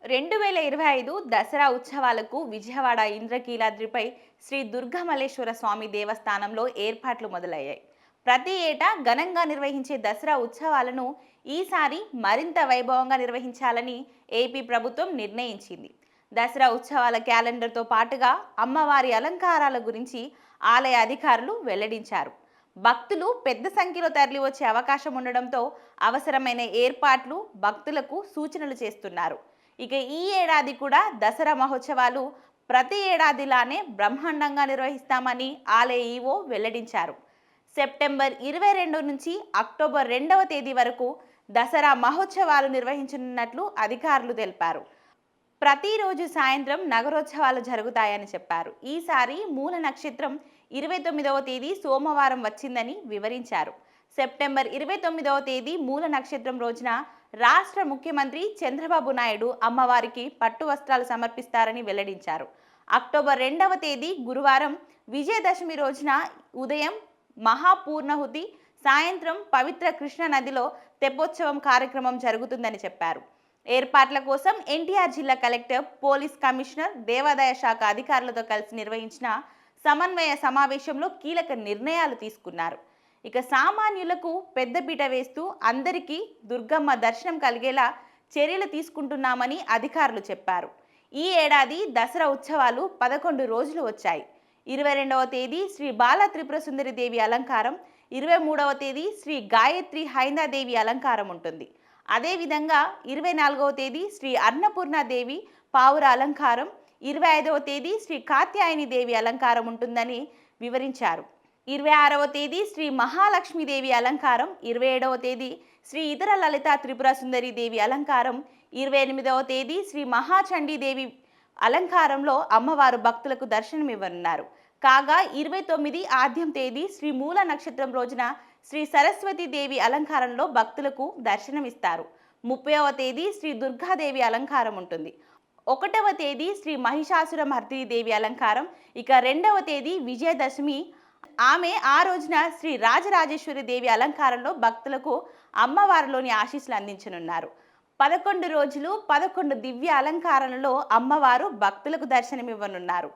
2025 దసరా ఉత్సవాలకు విజయవాడ ఇంద్రకీలాద్రిపై శ్రీ దుర్గామల్లేశ్వర స్వామి దేవస్థానంలో ఏర్పాట్లు మొదలయ్యాయి. ప్రతి ఏటా ఘనంగా నిర్వహించే దసరా ఉత్సవాలను ఈసారి మరింత వైభవంగా నిర్వహించాలని ఏపీ ప్రభుత్వం నిర్ణయించింది. దసరా ఉత్సవాల క్యాలెండర్తో పాటుగా అమ్మవారి అలంకారాల గురించి ఆలయ అధికారులు వెల్లడించారు. భక్తులు పెద్ద సంఖ్యలో తరలివచ్చే అవకాశం ఉండడంతో అవసరమైన ఏర్పాట్లు భక్తులకు సూచనలు చేస్తున్నారు. ఇక ఈ ఏడాది కూడా దసరా మహోత్సవాలు ప్రతి ఏడాదిలానే బ్రహ్మాండంగా నిర్వహిస్తామని ఆలయ ఈవో వెల్లడించారు. సెప్టెంబర్ 22 నుంచి అక్టోబర్ 2వ తేదీ వరకు దసరా మహోత్సవాలు నిర్వహించనున్నట్లు అధికారులు తెలిపారు. ప్రతిరోజు సాయంత్రం నగరోత్సవాలు జరుగుతాయని చెప్పారు. ఈసారి మూల నక్షత్రం 29వ తేదీ సోమవారం వచ్చిందని వివరించారు. సెప్టెంబర్ 29వ తేదీ మూల నక్షత్రం రోజున రాష్ట్ర ముఖ్యమంత్రి చంద్రబాబు నాయుడు అమ్మవారికి పట్టు వస్త్రాలు సమర్పిస్తారని వెల్లడించారు. అక్టోబర్ 2వ తేదీ గురువారం విజయదశమి రోజున ఉదయం మహాపూర్ణహుతి, సాయంత్రం పవిత్ర కృష్ణ నదిలో తెప్పోత్సవం కార్యక్రమం జరుగుతుందని చెప్పారు. ఏర్పాట్ల కోసం ఎన్టీఆర్ జిల్లా కలెక్టర్, పోలీస్ కమిషనర్, దేవాదాయ శాఖ అధికారులతో కలిసి నిర్వహించిన సమన్వయ సమావేశంలో కీలక నిర్ణయాలు తీసుకున్నారు. ఇక సామాన్యులకు పెద్దపీట వేస్తూ అందరికీ దుర్గమ్మ దర్శనం కలిగేలా చర్యలు తీసుకుంటున్నామని అధికారులు చెప్పారు. ఈ ఏడాది దసరా ఉత్సవాలు 11 రోజులు వచ్చాయి. 22వ తేదీ శ్రీ బాల త్రిపుర సుందరి దేవి అలంకారం, 23వ తేదీ శ్రీ గాయత్రి హైందాదేవి అలంకారం ఉంటుంది. అదేవిధంగా 24వ తేదీ శ్రీ అన్నపూర్ణాదేవి పావుర అలంకారం, 25వ తేదీ శ్రీ కాత్యాయని దేవి అలంకారం ఉంటుందని వివరించారు. 26వ తేదీ శ్రీ మహాలక్ష్మీదేవి అలంకారం, 27వ తేదీ శ్రీ ఇతర లలిత త్రిపుర సుందరి దేవి అలంకారం, 28వ తేదీ శ్రీ మహాచండీదేవి అలంకారంలో అమ్మవారు భక్తులకు దర్శనమివ్వనున్నారు. కాగా 29 ఆద్యం తేదీ శ్రీ మూల నక్షత్రం రోజున శ్రీ సరస్వతి దేవి అలంకారంలో భక్తులకు దర్శనమిస్తారు. 30వ తేదీ శ్రీ దుర్గాదేవి అలంకారం ఉంటుంది. 1వ తేదీ శ్రీ మహిషాసుర మర్దిని దేవి అలంకారం. ఇక 2వ తేదీ విజయదశమి, ఆమె ఆ రోజున శ్రీ రాజరాజేశ్వరి దేవి అలంకారంలో భక్తులకు అమ్మవారిలోని ఆశీస్సులు అందించనున్నారు. 11 రోజులు 11 దివ్య అలంకారాలలో అమ్మవారు భక్తులకు దర్శనమివ్వనున్నారు.